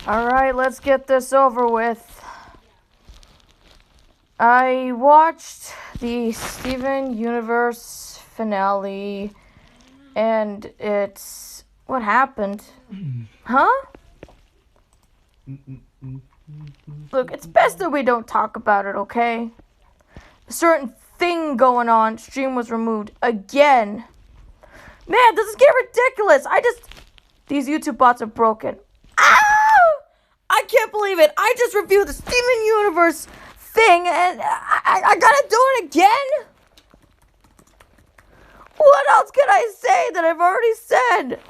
Alright, let's get this over with. I watched the Steven Universe finale, and it's... What happened? Huh? Look, it's best that we don't talk about it, okay? A certain thing going on, stream was removed again. Man, this is getting ridiculous. These YouTube bots are broken. Ow! I can't believe it. I just reviewed the Steven Universe thing and I gotta do it again? What else can I say that I've already said?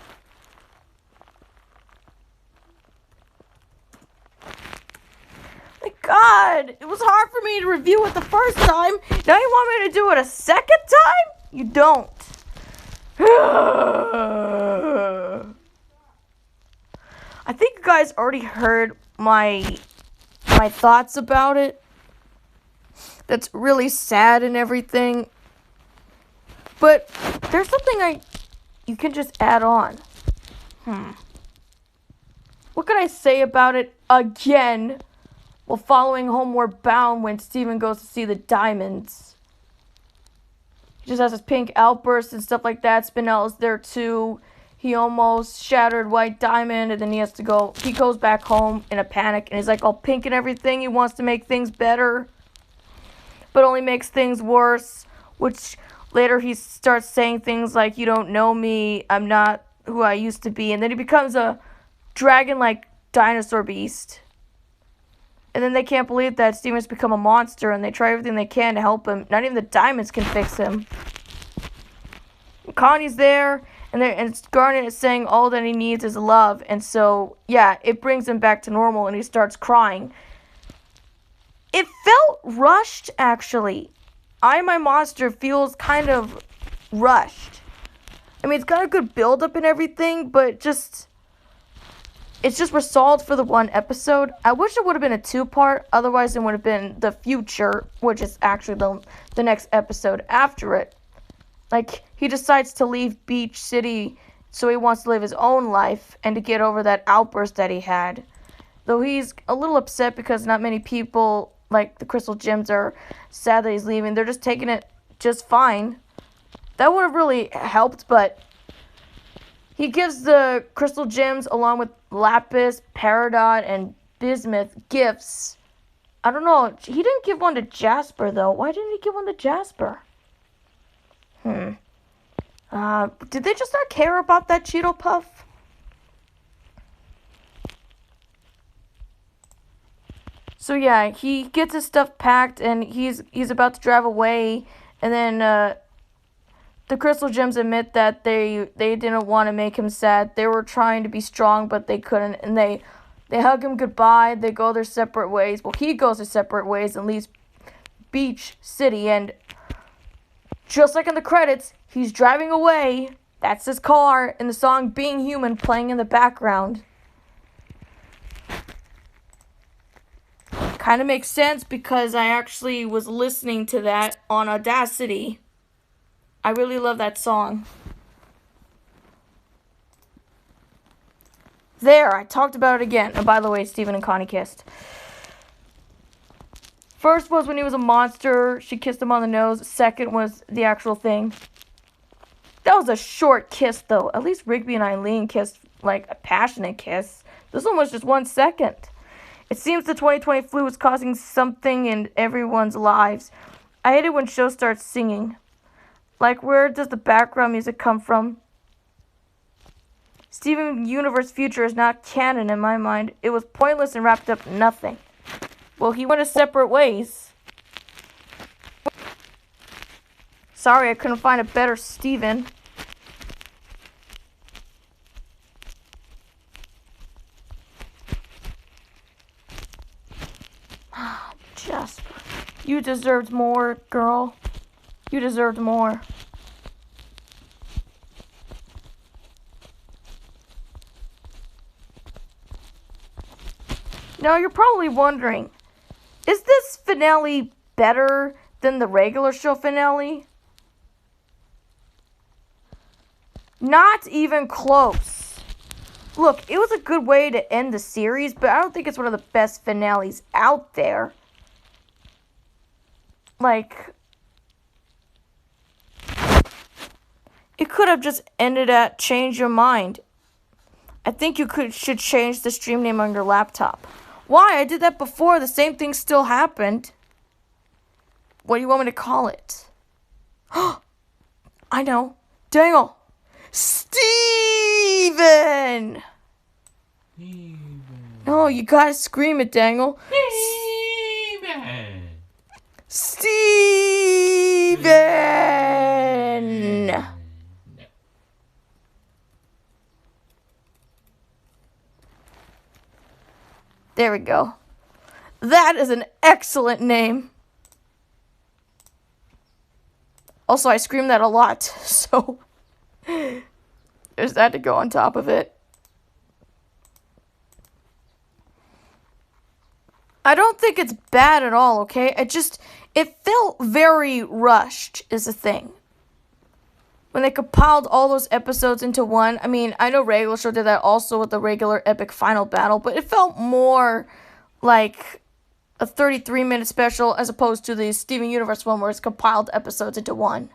My God, it was hard for me to review it the first time. Now you want me to do it a second time? You don't. I think you guys already heard my thoughts about it. That's really sad and everything. But there's something you can just add on. What could I say about it again? While following Homeward Bound when Steven goes to see the diamonds. He just has his pink outbursts and stuff like that. Spinell's there too. He almost shattered White Diamond and then he goes back home in a panic and he's like all pink and everything. He wants to make things better, but only makes things worse, which later he starts saying things like, "You don't know me, I'm not who I used to be," and then he becomes a dragon-like dinosaur beast. And then they can't believe that Steven's become a monster, and they try everything they can to help him. Not even the diamonds can fix him. Connie's there, and Garnet is saying all that he needs is love, and so, yeah, it brings him back to normal, and he starts crying. It felt rushed, actually. I Am My Monster feels kind of rushed. I mean, it's got a good build-up and everything, but it's just resolved for the one episode. I wish it would have been a two-part, otherwise it would have been the future, which is actually the next episode after it. Like, he decides to leave Beach City, so he wants to live his own life, and to get over that outburst that he had. Though he's a little upset because not many people, like the Crystal Gems, are sad that he's leaving. They're just taking it just fine. That would have really helped, but he gives the Crystal Gems, along with Lapis, Peridot, and Bismuth, gifts. I don't know. He didn't give one to Jasper, though. Why didn't he give one to Jasper? Did they just not care about that Cheeto Puff? So, yeah, he gets his stuff packed, and he's about to drive away, and then, the Crystal Gems admit that they didn't want to make him sad. They were trying to be strong, but they couldn't. And they hug him goodbye. They go their separate ways. Well, he goes their separate ways and leaves Beach City. And just like in the credits, he's driving away. That's his car. And the song Being Human playing in the background. Kind of makes sense because I actually was listening to that on Audacity. I really love that song. There, I talked about it again. And by the way, Steven and Connie kissed. First was when he was a monster. She kissed him on the nose. Second was the actual thing. That was a short kiss, though. At least Rigby and Eileen kissed like a passionate kiss. This one was just 1 second. It seems the 2020 flu is causing something in everyone's lives. I hate it when shows start singing. Like, where does the background music come from? Steven Universe Future is not canon in my mind. It was pointless and wrapped up in nothing. Well, he went his separate ways. Sorry, I couldn't find a better Steven. Jasper, you deserved more, girl. You deserved more. Now, you're probably wondering, is this finale better than the regular show finale? Not even close. Look, it was a good way to end the series, but I don't think it's one of the best finales out there. Like, it could have just ended at change your mind. I think you should change the stream name on your laptop. Why? I did that before. The same thing still happened. What do you want me to call it? I know. Dangle. Steeeeeven! No, you gotta scream it, Dangle. Steeeeeven! There we go. That is an excellent name. Also, I scream that a lot, so there's that to go on top of it. I don't think it's bad at all, okay? It felt very rushed, is the thing. When they compiled all those episodes into one, I mean, I know Regular Show did that also with the regular epic final battle, but it felt more like a 33-minute special as opposed to the Steven Universe one where it's compiled episodes into one.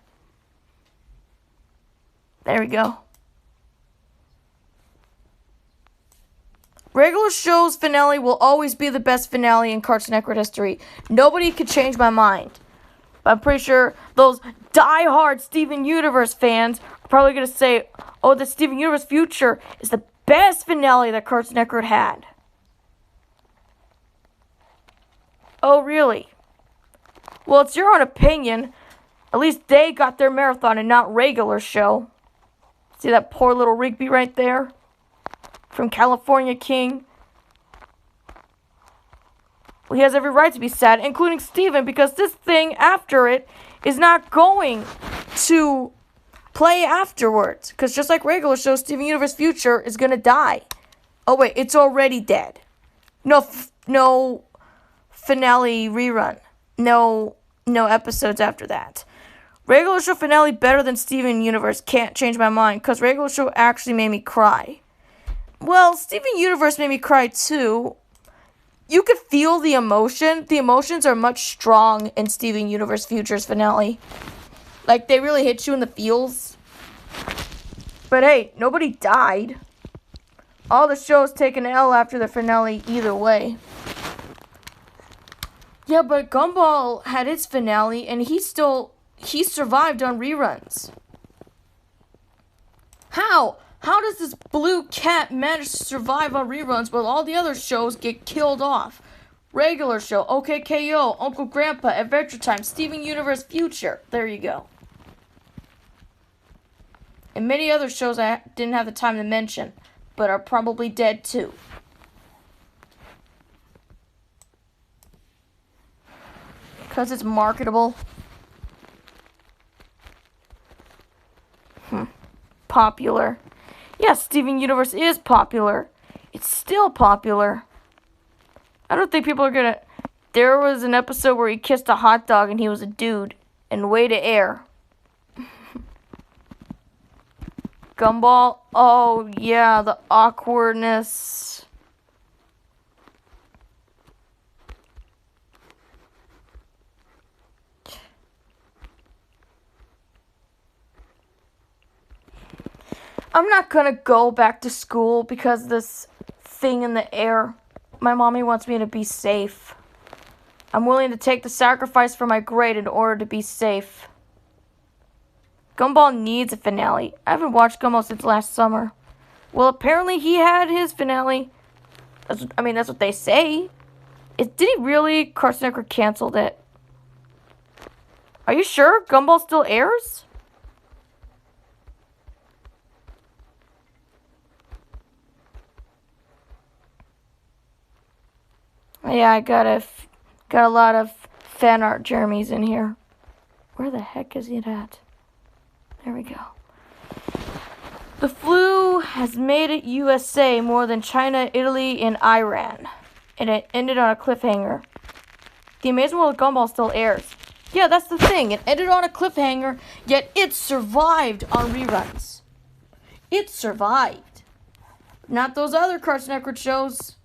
There we go. Regular Show's finale will always be the best finale in Cartoon Network history. Nobody could change my mind. But I'm pretty sure those die-hard Steven Universe fans are probably going to say, oh, the Steven Universe Future is the best finale that Cartoon Network had. Oh, really? Well, it's your own opinion. At least they got their marathon and not Regular Show. See that poor little Rigby right there? From California King. Well, he has every right to be sad, including Steven, because this thing after it is not going to play afterwards. Because just like Regular Show, Steven Universe Future is going to die. Oh, wait, it's already dead. No finale rerun. No episodes after that. Regular Show finale better than Steven Universe. Can't change my mind, because Regular Show actually made me cry. Well, Steven Universe made me cry too. You could feel the emotion. The emotions are much strong in Steven Universe Future's finale. Like, they really hit you in the feels. But hey, nobody died. All the shows take an L after the finale either way. Yeah, but Gumball had its finale, and he survived on reruns. How? How does this blue cat manage to survive on reruns while all the other shows get killed off? Regular Show, OKKO, Uncle Grandpa, Adventure Time, Steven Universe Future. There you go. And many other shows I didn't have the time to mention, but are probably dead too. Because it's marketable. Popular. Yes, Steven Universe is popular. It's still popular. I don't think people are gonna... There was an episode where he kissed a hot dog and he was a dude. And way to air. Gumball. Oh, yeah, the awkwardness. I'm not gonna go back to school because this thing in the air. My mommy wants me to be safe. I'm willing to take the sacrifice for my grade in order to be safe. Gumball needs a finale. I haven't watched Gumball since last summer. Well, apparently he had his finale. That's what they say. Did he really? Cartoon Network canceled it. Are you sure Gumball still airs? Yeah, I got a lot of fan art Jeremy's in here. Where the heck is it at? There we go. The flu has made it USA more than China, Italy, and Iran. And it ended on a cliffhanger. The Amazing World of Gumball still airs. Yeah, that's the thing. It ended on a cliffhanger, yet it survived on reruns. It survived. Not those other Cartoon Network shows.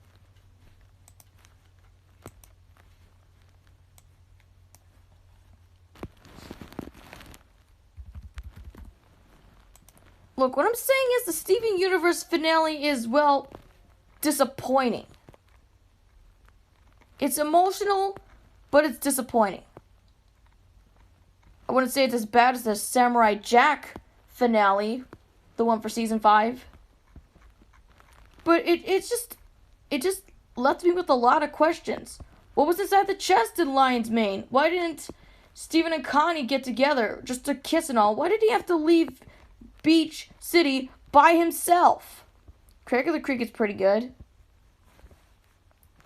Look, what I'm saying is the Steven Universe finale is, well, disappointing. It's emotional, but it's disappointing. I wouldn't say it's as bad as the Samurai Jack finale, the one for season 5. But it just left me with a lot of questions. What was inside the chest in Lion's Mane? Why didn't Steven and Connie get together just to kiss and all? Why did he have to leave Beach City by himself? Craig of the Creek is pretty good.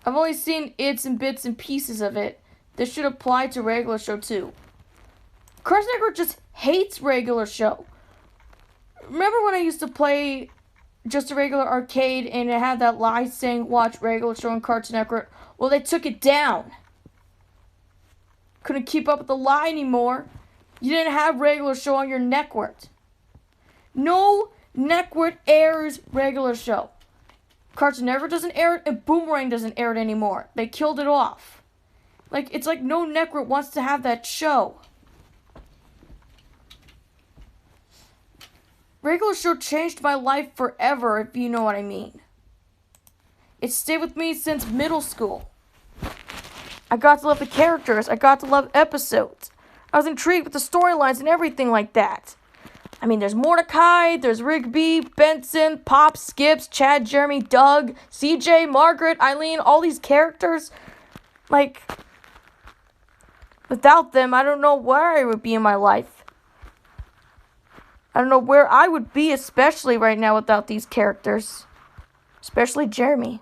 I've only seen its and bits and pieces of it. This should apply to regular show too. Cartoon Network just hates regular show. Remember when I used to play just a regular arcade and it had that lie saying watch regular show on Cartoon Network? Well, they took it down. Couldn't keep up with the lie anymore. You didn't have regular show on your network. No network airs regular show. Cartoon Network doesn't air it, and Boomerang doesn't air it anymore. They killed it off. It's like no network wants to have that show. Regular show changed my life forever, if you know what I mean. It stayed with me since middle school. I got to love the characters. I got to love episodes. I was intrigued with the storylines and everything like that. I mean, there's Mordecai, there's Rigby, Benson, Pop, Skips, Chad, Jeremy, Doug, CJ, Margaret, Eileen, all these characters. Without them, I don't know where I would be in my life. I don't know where I would be, especially right now without these characters. Especially Jeremy.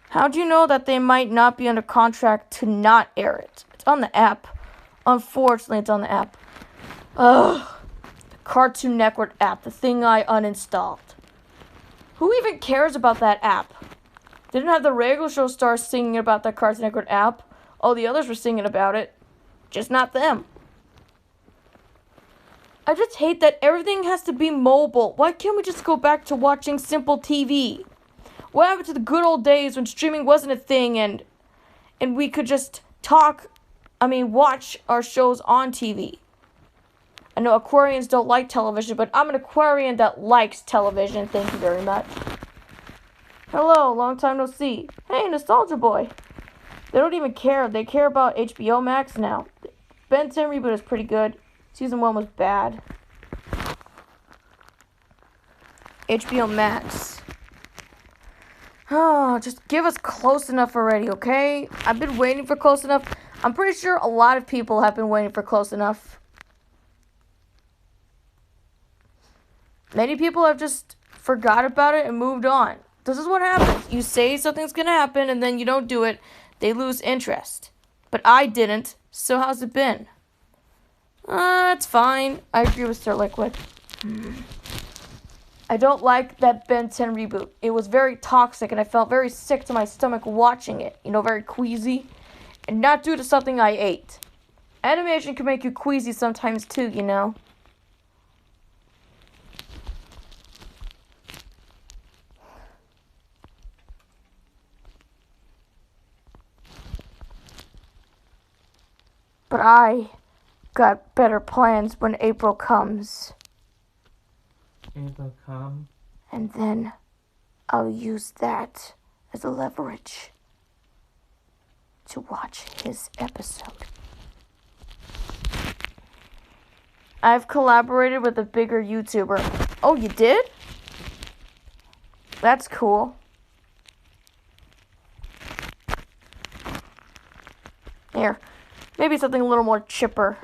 How do you know that they might not be under contract to not air it? It's on the app. Unfortunately, it's on the app. Ugh. The Cartoon Network app. The thing I uninstalled. Who even cares about that app? They didn't have the regular show stars singing about that Cartoon Network app. All the others were singing about it. Just not them. I just hate that everything has to be mobile. Why can't we just go back to watching simple TV? What happened to the good old days when streaming wasn't a thing and we could just watch our shows on TV? I know Aquarians don't like television, but I'm an Aquarian that likes television. Thank you very much. Hello, long time no see. Hey, Nostalgia Boy. They don't even care. They care about HBO Max now. Ben 10 reboot is pretty good. Season 1 was bad. HBO Max. Oh, just give us Close Enough already, okay? I've been waiting for Close Enough. I'm pretty sure a lot of people have been waiting for Close Enough. Many people have just forgot about it and moved on. This is what happens. You say something's gonna happen and then you don't do it. They lose interest. But I didn't. So how's it been? It's fine. I agree with Sir Liquid. I don't like that Ben 10 reboot. It was very toxic and I felt very sick to my stomach watching it. Very queasy. And not due to something I ate. Animation can make you queasy sometimes too, But I got better plans when April comes. April come? And then I'll use that as a leverage to watch his episode. I've collaborated with a bigger YouTuber. Oh, you did? That's cool. Here. Maybe something a little more chipper.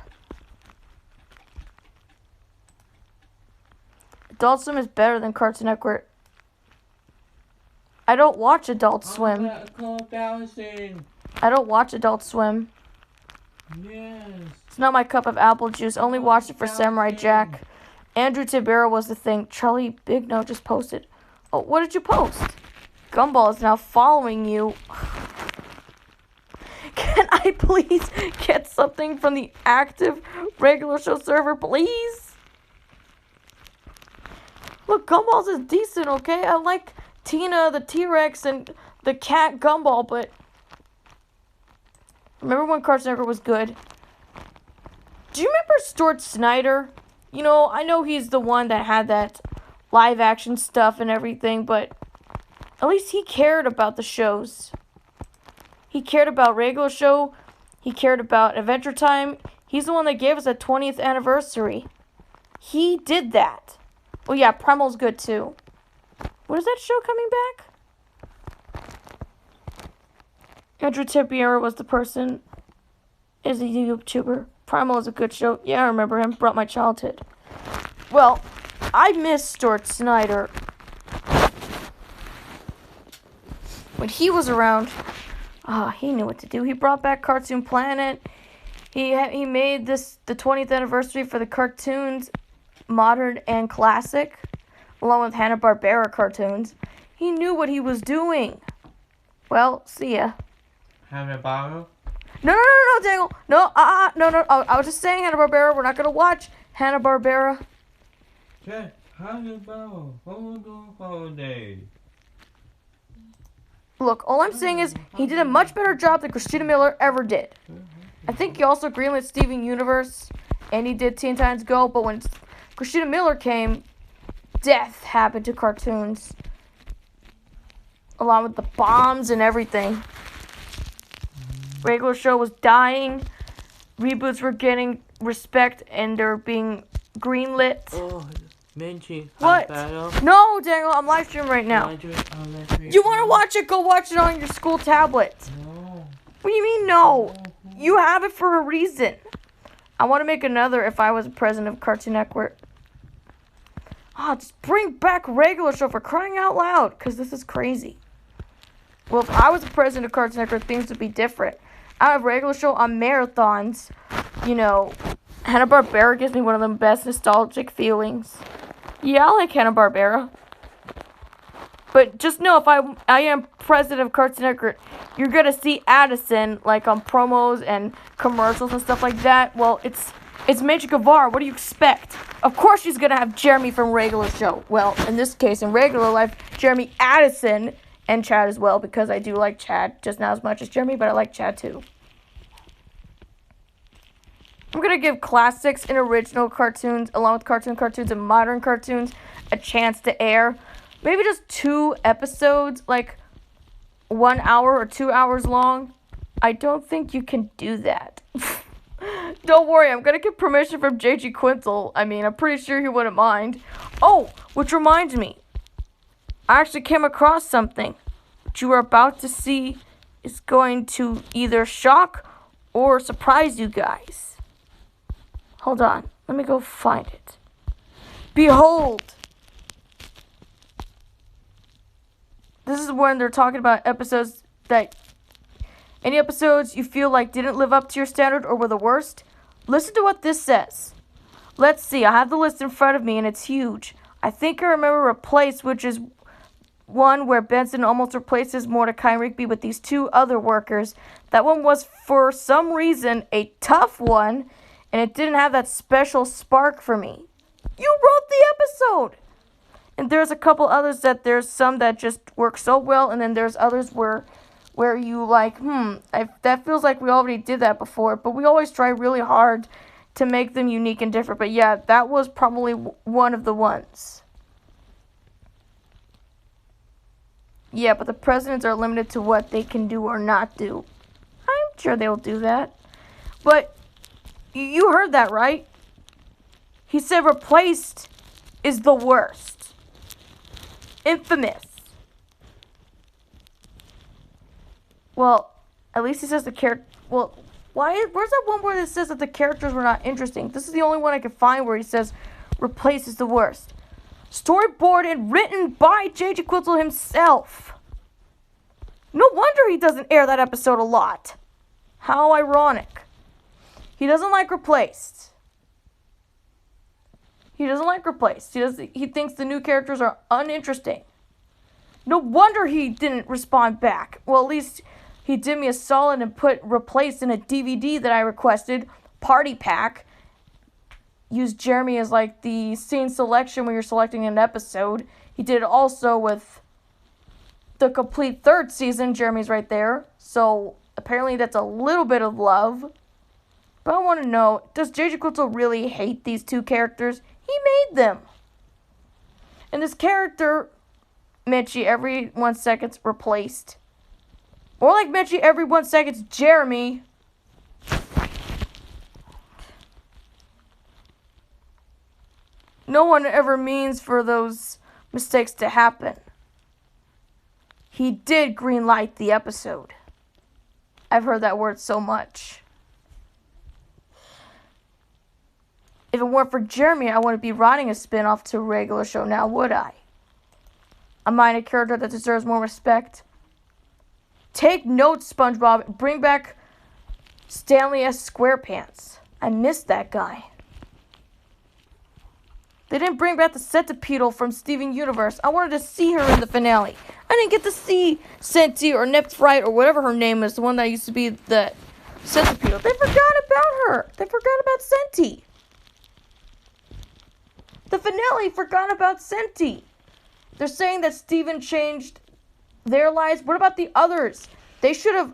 Adult Swim is better than Cartoon Network. I don't watch Adult Swim. I don't watch Adult Swim. Yes. It's not my cup of apple juice. I only watched it for Samurai Jack. Andrew Tibera was the thing. Charlie Big No just posted. Oh, what did you post? Gumball is now following you. Can I please get something from the active regular show server, please? Look, Gumballs is decent, okay? I like Tina, the T-Rex, and the cat Gumball, but remember when Cartoon Network was good? Do you remember Stuart Snyder? You know, I know he's the one that had that live action stuff and everything, but at least he cared about the shows. He cared about Regular Show. He cared about Adventure Time. He's the one that gave us a 20th anniversary. He did that. Oh yeah, Primal's good too. When is that show coming back? Andrew Tipiera was the person. Is a YouTuber. Primal is a good show. Yeah, I remember him. Brought my childhood. Well, I miss Stuart Snyder. When he was around, he knew what to do. He brought back Cartoon Planet. He made this the 20th anniversary for the cartoons, modern and classic, along with Hanna-Barbera cartoons. He knew what he was doing. Well, see ya. Hanna-Barbera? No, Daniel. No. I was just saying Hanna-Barbera. We're not gonna watch Hanna-Barbera. Yeah, Hanna-Barbera. Holiday. Look, all I'm saying is he did a much better job than Christina Miller ever did. I think he also greenlit Steven Universe, and he did Teen Titans Go, but when Christina Miller came, death happened to cartoons. Along with the bombs and everything. Regular Show was dying. Reboots were getting respect, and they're being greenlit. Oh, Menchie. What? No, Daniel, I'm live streaming right now. You want to watch it? Go watch it on your school tablet. No. What do you mean, no? You have it for a reason. I want to make another if I was president of Cartoon Network. Just bring back Regular Show for crying out loud, because this is crazy. Well, if I was the president of Cartoon Network, things would be different. I have Regular Show on marathons. You know, Hanna-Barbera gives me one of the best nostalgic feelings. Yeah, I like Hanna-Barbera. But just know, if I am president of Cartoon Network, you're going to see Addison, like, on promos and commercials and stuff like that. Well, it's Major Guevara. What do you expect? Of course she's going to have Jeremy from Regular Show. Well, in this case, in regular life, Jeremy Addison and Chad as well, because I do like Chad just not as much as Jeremy, but I like Chad too. I'm going to give classics and original cartoons, along with cartoons and modern cartoons, a chance to air. Maybe just 2 episodes, like 1 hour or 2 hours long. I don't think you can do that. Don't worry, I'm going to get permission from J.G. Quintel. I mean, I'm pretty sure he wouldn't mind. Oh, which reminds me. I actually came across something. What you are about to see is going to either shock or surprise you guys. Hold on. Let me go find it. Behold. This is when they're talking about episodes that... Any episodes you feel like didn't live up to your standard or were the worst? Listen to what this says. Let's see. I have the list in front of me and it's huge. I think I remember Replace, which is one where Benson almost replaces Mordecai and Rigby with these 2 other workers. That one was, for some reason, a tough one, and it didn't have that special spark for me. You wrote the episode! And there's a couple others that there's some that just work so well, and then there's others where you like, that feels like we already did that before, but we always try really hard to make them unique and different. But yeah, that was probably one of the ones. Yeah, but the presidents are limited to what they can do or not do. I'm sure they'll do that. But you heard that, right? He said Replaced is the worst. Infamous. Well, at least he says the character... Well, where's that one where it says that the characters were not interesting? This is the only one I could find where he says Replace is the worst. Storyboarded and written by J.J. Quintel himself. No wonder he doesn't air that episode a lot. How ironic. He doesn't like Replaced. He doesn't like Replaced. He thinks the new characters are uninteresting. No wonder he didn't respond back. Well, at least he did me a solid and put Replaced in a DVD that I requested. Party Pack. use Jeremy as like the scene selection when you're selecting an episode. He did it also with the complete third season. Jeremy's right there. So apparently that's a little bit of love. But I want to know, does J.J. Quintel really hate these two characters? He made them. And this character, Mitchie, every 1 second's replaced. More like Mitchie, every 1 second's Jeremy. No one ever means for those mistakes to happen. He did greenlight the episode. I've heard that word so much. If it weren't for Jeremy, I wouldn't be writing a spin-off to a regular show now, would I? A minor character that deserves more respect. Take notes, SpongeBob. Bring back Stanley S. SquarePants. I missed that guy. They didn't bring back the Centipedal from Steven Universe. I wanted to see her in the finale. I didn't get to see Senti or Nephrite or whatever her name is, the one that used to be the Centipedal. They forgot about her. They forgot about Senti. The finale forgot about Senti. They're saying that Steven changed their lives. What about the others? They should have...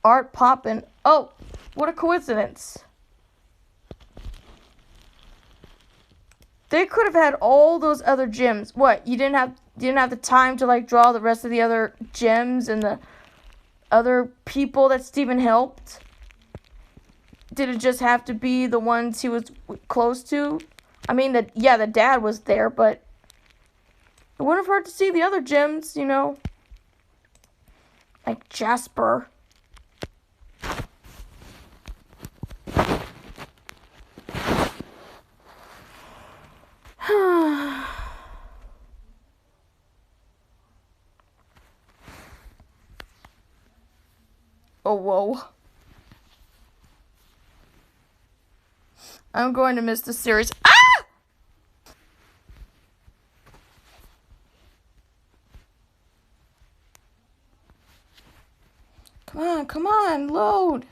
Art Poppin'. Oh, what a coincidence. They could have had all those other gems. What? You didn't have the time to like draw the rest of the other gems and the other people that Steven helped? Did it just have to be the ones he was close to? I mean, the dad was there, but it wouldn't have hurt to see the other gems, you know? Like Jasper. Oh, whoa. I'm going to miss the series. Ah! Come on, load.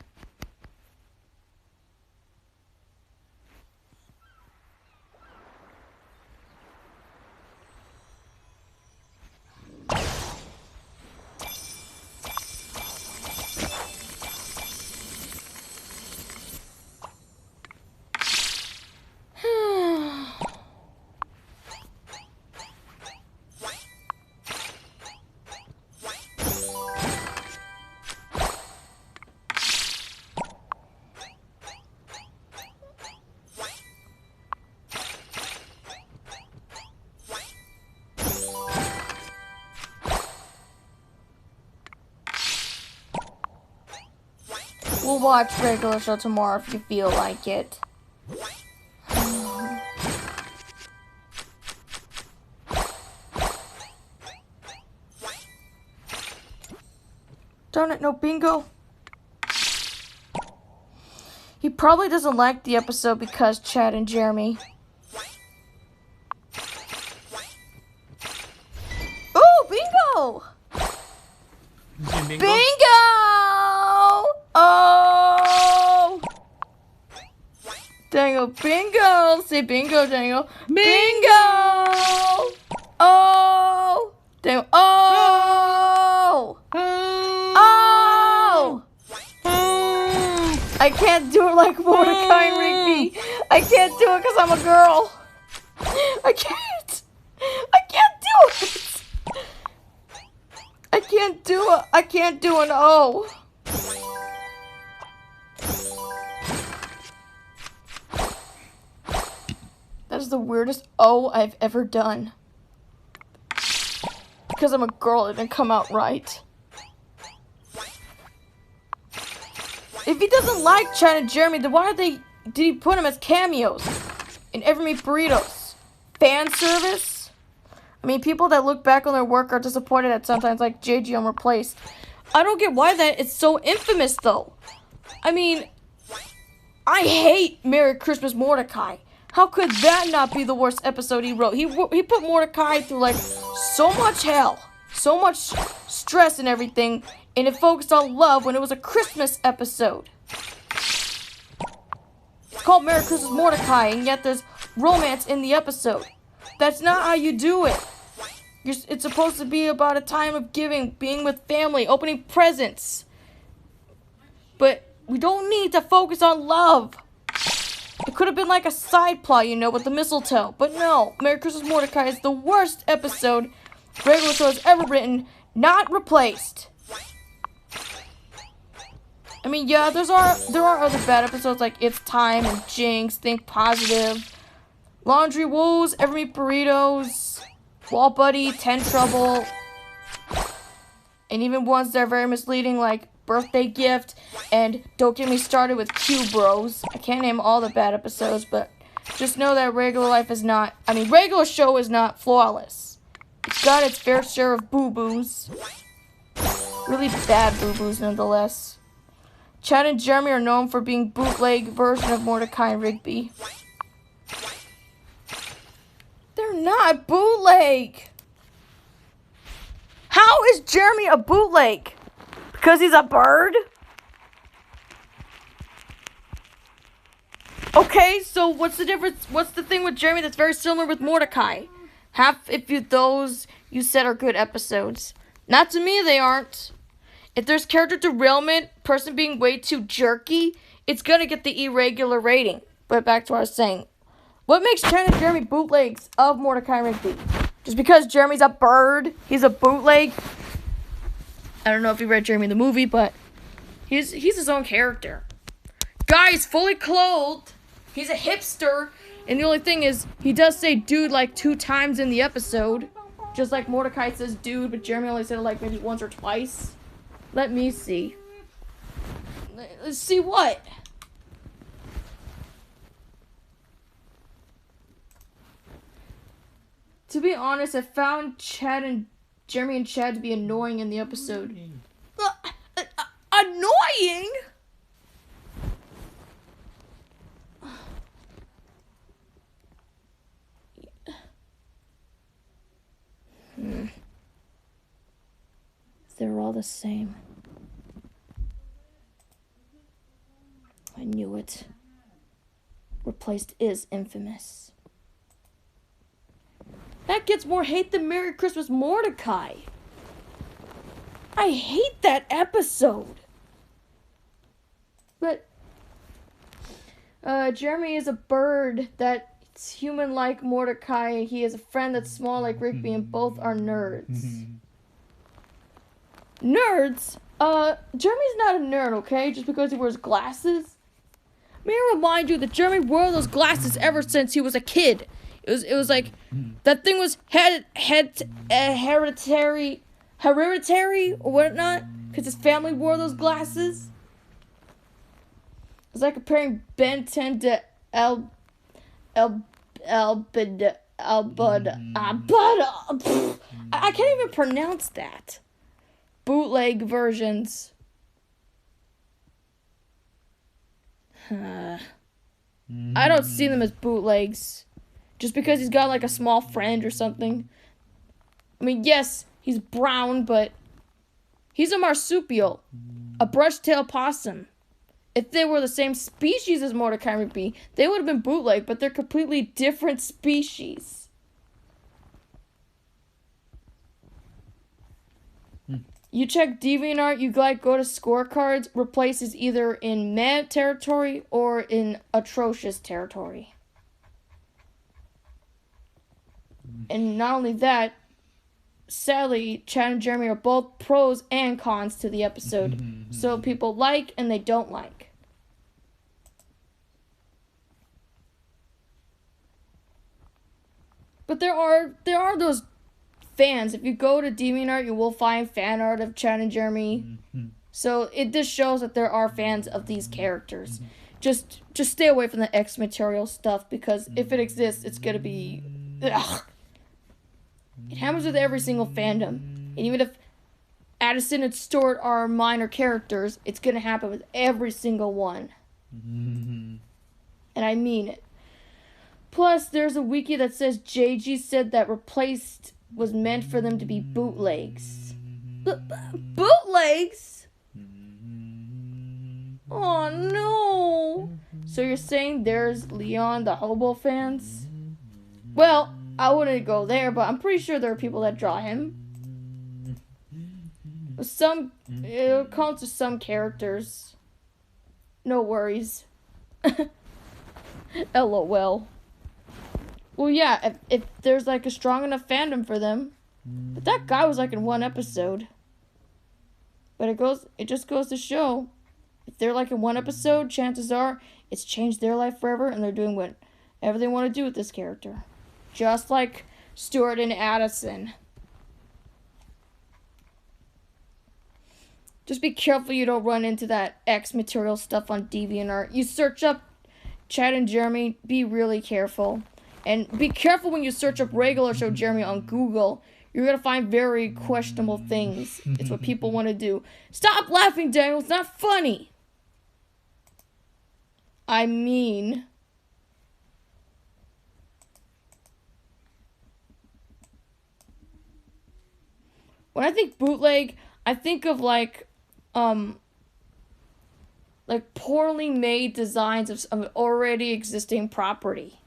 We'll watch regular show tomorrow if you feel like it. Darn it, no bingo. He probably doesn't like the episode because Chad and Jeremy. Ooh, bingo! Bingo? Bingo! Oh! Dangle, bingo! Say bingo, Dangle. Bingo! Oh! Dangle. Oh! Oh! I can't do it like Mordecai and Rigby. I can't do it because I'm a girl. I can't. I can't do it. I can't do it. I can't do an O. That is the weirdest O I've ever done. Because I'm a girl, it didn't come out right. If he doesn't like Chad and Jeremy, then why did he put them as cameos in Every Meat Burritos? Fan service? I mean, people that look back on their work are disappointed at sometimes like JG on Replaced. I don't get why that it's so infamous though. I mean, I hate Merry Christmas Mordecai. How could that not be the worst episode he wrote? He put Mordecai through like so much hell, so much stress and everything, and it focused on love when it was a Christmas episode. called Merry Christmas Mordecai, and yet there's romance in the episode. That's not how you do it. It's supposed to be about a time of giving, being with family, opening presents. But we don't need to focus on love. It could have been like a side plot, with the mistletoe. But no, Merry Christmas Mordecai is the worst episode regular show has ever written, not replaced. I mean, yeah, there are other bad episodes like It's Time and Jinx, Think Positive, Laundry Woes, Ever Meet Burritos, Wall Buddy, 10 Trouble, and even ones that are very misleading like Birthday Gift and Don't Get Me Started with Q Bros. I can't name all the bad episodes, but just know that regular show is not flawless. It's got its fair share of boo-boos. Really bad boo-boos nonetheless. Chad and Jeremy are known for being bootleg version of Mordecai and Rigby. They're not bootleg. How is Jeremy a bootleg? Because he's a bird? Okay, so what's the difference? What's the thing with Jeremy that's very similar with Mordecai? Those you said are good episodes. Not to me, they aren't. If there's character derailment, person being way too jerky, it's gonna get the irregular rating. But back to what I was saying. What makes Chad and Jeremy bootlegs of Mordecai and Rigby? Just because Jeremy's a bird, he's a bootleg? I don't know if you read Jeremy the movie, but he's his own character. Guy's fully clothed. He's a hipster. And the only thing is, he does say dude like 2 times in the episode. Just like Mordecai says dude, but Jeremy only said it like maybe once or twice. Let me see. Let's see what? To be honest, I found Jeremy and Chad to be annoying in the episode. Annoying? They're all the same. I knew it. Replaced is infamous. That gets more hate than Merry Christmas Mordecai. I hate that episode. But Jeremy is a bird that's human like Mordecai. He is a friend that's small like Rigby, and both are nerds. Nerds? Jeremy's not a nerd, okay? Just because he wears glasses. May I remind you that Jeremy wore those glasses ever since he was a kid. It was like that thing was hereditary or whatnot, because his family wore those glasses. It's like comparing Ben 10 to I can't even pronounce that. Bootleg versions. I don't see them as bootlegs. Just because he's got like a small friend or something. I mean, yes, he's brown, but he's a marsupial. A brush-tailed possum. If they were the same species as Mordecai and Rigby, they would have been bootleg, but they're completely different species. You check DeviantArt, you go to scorecards, replaces either in meh territory or in atrocious territory. And not only that, sadly, Chad and Jeremy are both pros and cons to the episode. So people like and they don't like. But there are those fans. If you go to DeviantArt, you will find fan art of Chad and Jeremy. So this shows that there are fans of these characters. Just stay away from the X material stuff, because if it exists, it's gonna be ugh. It happens with every single fandom. And even if Addison and Stuart are minor characters, it's gonna happen with every single one. And I mean it. Plus, there's a wiki that says JG said that replaced was meant for them to be bootlegs. Bootlegs? Oh no. So you're saying there's Leon the Hobo fans? Well, I wouldn't go there, but I'm pretty sure there are people that draw him. It'll come to some characters. No worries. LOL. Well, yeah, if there's like a strong enough fandom for them. But that guy was like in one episode. But it just goes to show, if they're like in one episode, chances are it's changed their life forever and they're doing whatever they want to do with this character. Just like Stuart and Addison. Just be careful you don't run into that X material stuff on DeviantArt. You search up Chad and Jeremy, be really careful. And be careful when you search up regular show Jeremy on Google. You're going to find very questionable things. It's what people want to do. Stop laughing, Daniel. It's not funny. I mean... when I think bootleg, I think of like poorly made designs of an already existing property.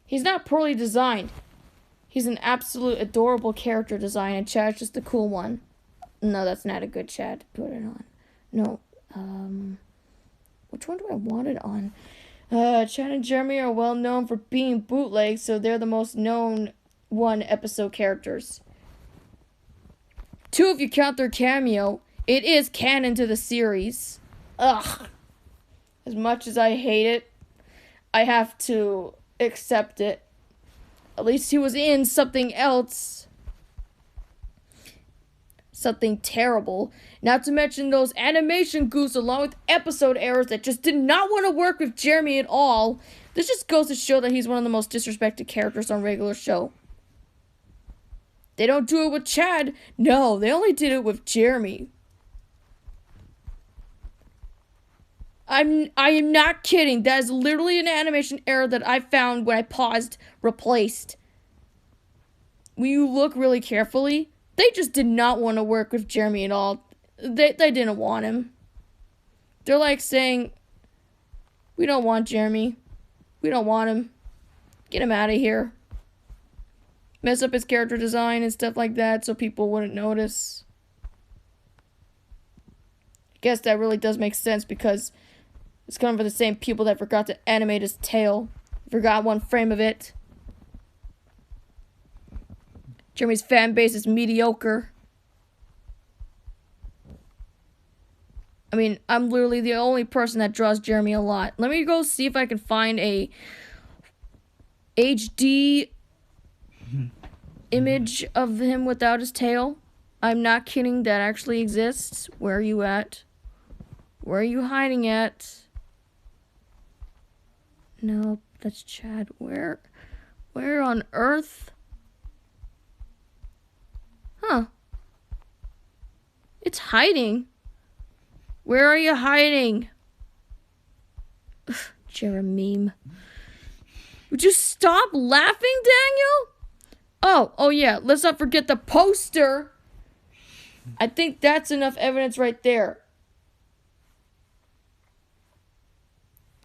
He's not poorly designed. He's an absolute adorable character design, and Chad's just the cool one. No, that's not a good Chad to put it on. No, which one do I want it on? Chad and Jeremy are well known for being bootlegs, so they're the most known one-episode characters. 2 if you count their cameo. It is canon to the series. Ugh. As much as I hate it, I have to accept it. At least he was in something else. Something terrible. Not to mention those animation goofs along with episode errors that just did not want to work with Jeremy at all. This just goes to show that he's one of the most disrespected characters on regular show. They don't do it with Chad. No, they only did it with Jeremy. I am not kidding. That is literally an animation error that I found when I paused, replaced. When you look really carefully, they just did not want to work with Jeremy at all. They didn't want him. They're like saying, we don't want Jeremy. We don't want him. Get him out of here. Mess up his character design and stuff like that so people wouldn't notice. I guess that really does make sense because it's coming from the same people that forgot to animate his tail. Forgot one frame of it. Jeremy's fan base is mediocre. I mean, I'm literally the only person that draws Jeremy a lot. Let me go see if I can find a HD image of him without his tail. I'm not kidding, that actually exists. Where are you at? Where are you hiding at? No, that's Chad. Where on earth? Huh. It's hiding. Where are you hiding? Ugh, Jeremy. Would you stop laughing, Daniel? Oh yeah, let's not forget the poster. I think that's enough evidence right there.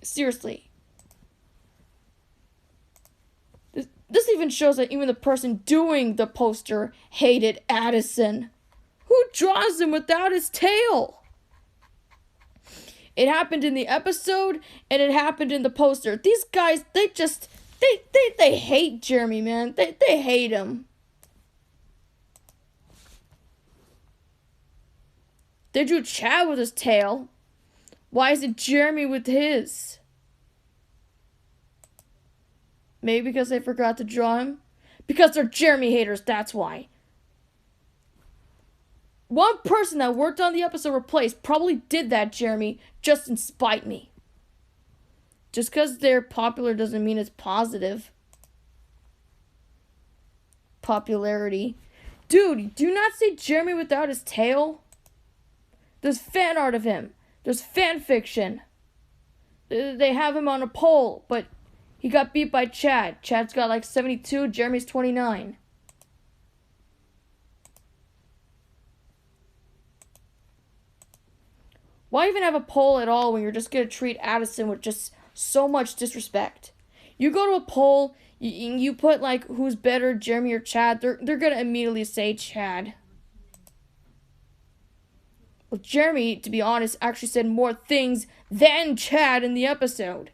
Seriously. This even shows that even the person doing the poster hated Addison. Who draws him without his tail? It happened in the episode, and it happened in the poster. These guys, they hate Jeremy, man. They hate him. They drew Chad with his tail. Why is it Jeremy with his? Maybe because they forgot to draw him? Because they're Jeremy haters, that's why. One person that worked on the episode replaced probably did that, Jeremy, just in spite me. Just because they're popular doesn't mean it's positive. Popularity. Dude, do you not see Jeremy without his tail? There's fan art of him. There's fan fiction. They have him on a pole, but he got beat by Chad. Chad's got like 72, Jeremy's 29. Why even have a poll at all when you're just going to treat Addison with just so much disrespect? You go to a poll, you put, like, who's better, Jeremy or Chad, they're going to immediately say Chad. Well, Jeremy, to be honest, actually said more things than Chad in the episode.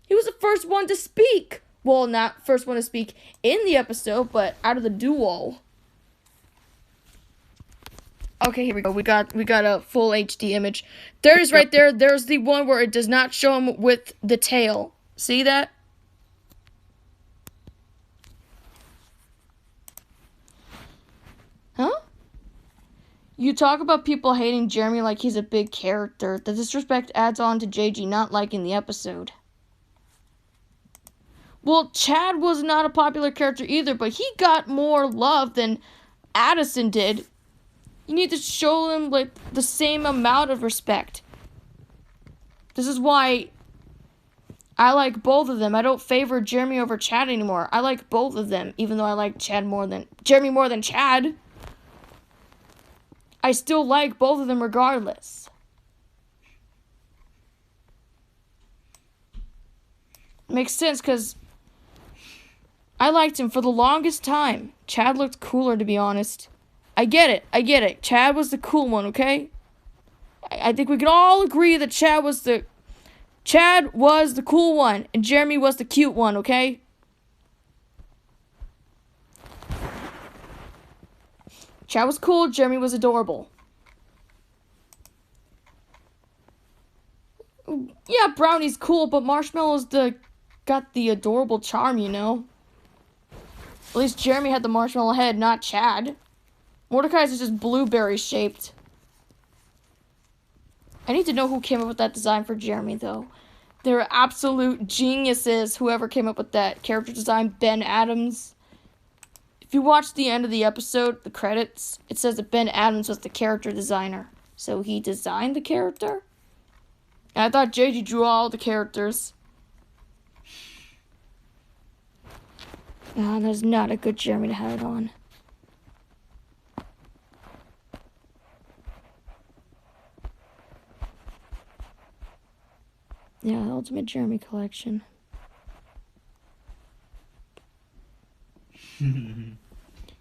He was the first one to speak. Well, not first one to speak in the episode, but out of the duo. Okay, here we go. We got a full HD image. There's right there. There's the one where it does not show him with the tail. See that? Huh? You talk about people hating Jeremy like he's a big character. The disrespect adds on to JG not liking the episode. Well, Chad was not a popular character either, but he got more love than Addison did. You need to show them, like, the same amount of respect. This is why I like both of them. I don't favor Jeremy over Chad anymore. I like both of them, even though I like Jeremy more than Chad. I still like both of them regardless. Makes sense, because I liked him for the longest time. Chad looked cooler, to be honest. I get it. Chad was the cool one, okay? I think we can all agree that Chad was the cool one, and Jeremy was the cute one, okay? Chad was cool, Jeremy was adorable. Yeah, Brownie's cool, but Marshmallow's got the adorable charm, you know? At least Jeremy had the marshmallow head, not Chad. Mordecai's is just blueberry shaped. I need to know who came up with that design for Jeremy, though. They're absolute geniuses, whoever came up with that character design, Ben Adams. If you watch the end of the episode, the credits, it says that Ben Adams was the character designer. So he designed the character? And I thought JG drew all the characters. Ah, that's not a good Jeremy to have it on. Yeah, the Ultimate Jeremy Collection.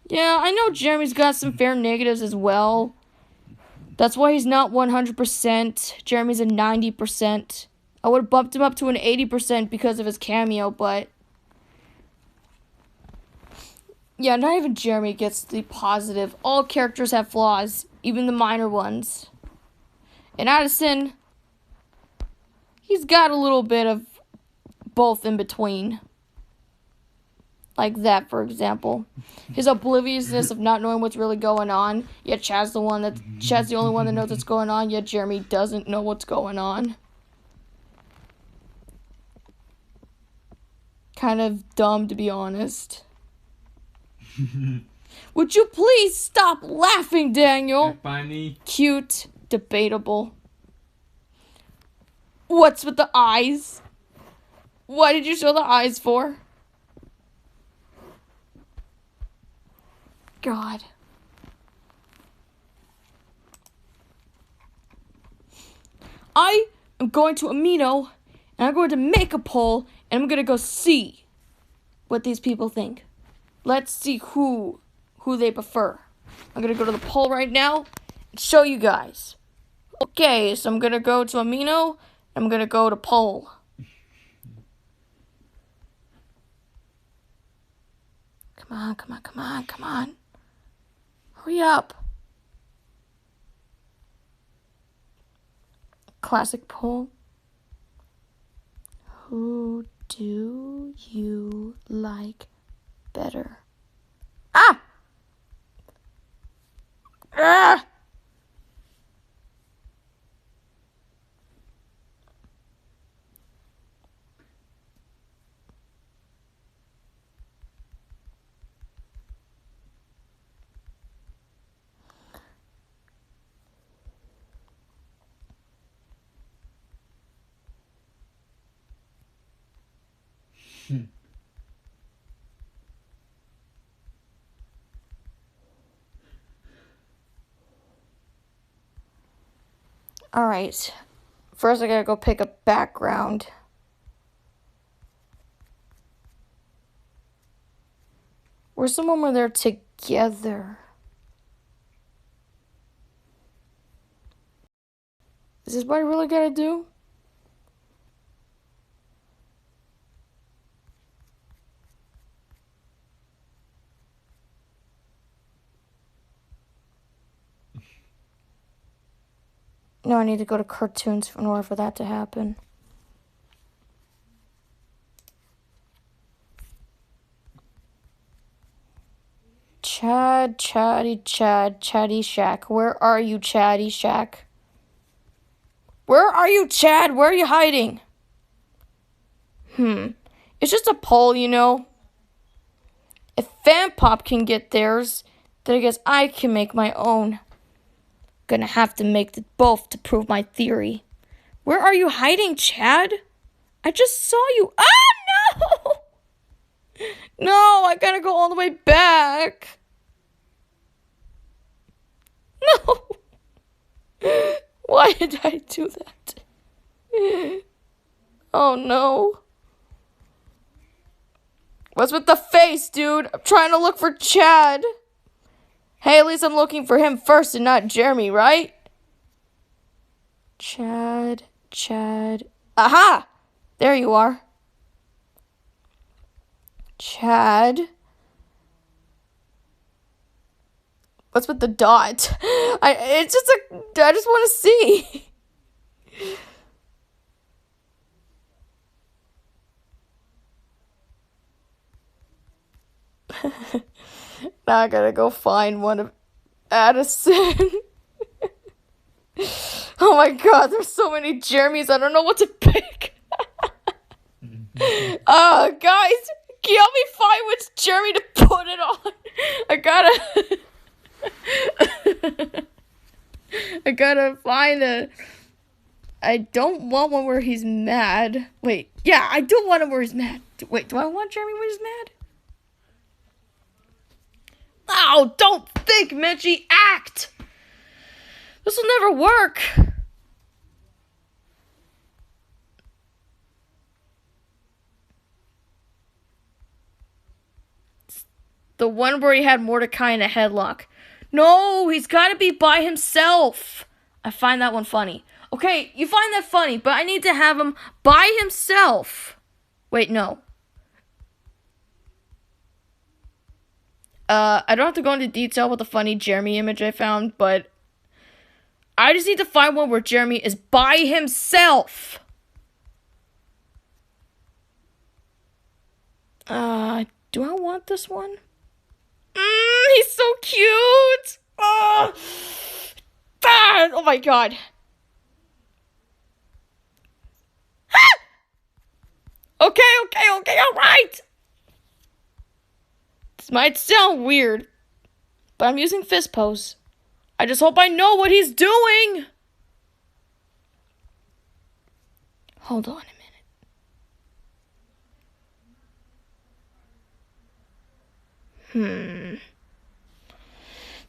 Yeah, I know Jeremy's got some fair negatives as well. That's why he's not 100%. Jeremy's a 90%. I would have bumped him up to an 80% because of his cameo, but yeah, not even Jeremy gets the positive. All characters have flaws, even the minor ones. And Addison, he's got a little bit of both in between. Like that, for example. His obliviousness of not knowing what's really going on. Yet Chad's the only one that knows what's going on, yet Jeremy doesn't know what's going on. Kind of dumb, to be honest. Would you please stop laughing, Daniel? Funny. Cute, debatable. What's with the eyes? Why did you show the eyes for? God. I am going to Amino, and I'm going to make a poll, and I'm going to go see what these people think. Let's see who they prefer. I'm going to go to the poll right now and show you guys. Okay, so I'm going to go to Amino, and I'm going to go to poll. Come on. Hurry up. Classic poll. Who do you like better? Ah! Ah! Alright. First, I gotta go pick a background. Where's the one where they're together? Is this what I really gotta do? No, I need to go to cartoons in order for that to happen. Chad, Chatty Shack. Where are you, Chatty Shack? Where are you, Chad? Where are you hiding? It's just a poll, you know. If Fan Pop can get theirs, then I guess I can make my own. Gonna have to make both to prove my theory. Where are you hiding, Chad? I just saw you. Ah, no! No, I gotta go all the way back. No. Why did I do that? Oh, no. What's with the face, dude? I'm trying to look for Chad. Hey, at least I'm looking for him first and not Jeremy, right? Chad. Aha! There you are. Chad. What's with the dot? I just want to see. Now I gotta go find one of Addison. Oh my god, there's so many Jeremys, I don't know what to pick. Guys, can you help me find which Jeremy to put it on? I gotta find a... I don't want one where he's mad. Wait, yeah, I don't want him where he's mad. Wait, do I want Jeremy when he's mad? Oh, don't think, Menchie, act! This will never work. The one where he had Mordecai in a headlock. No, he's got to be by himself. I find that one funny. Okay, you find that funny, but I need to have him by himself. Wait, no. I don't have to go into detail with the funny Jeremy image I found, but I just need to find one where Jeremy is by himself. Do I want this one? He's so cute. Oh my god. Okay, all right. This might sound weird, but I'm using fist pose. I just hope I know what he's doing. Hold on a minute.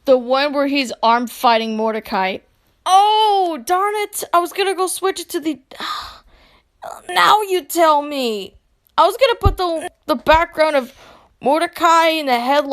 The one where he's armed fighting Mordecai. Oh, darn it. I was gonna go switch it to the... Now you tell me. I was gonna put the background of Mordecai in the headlock.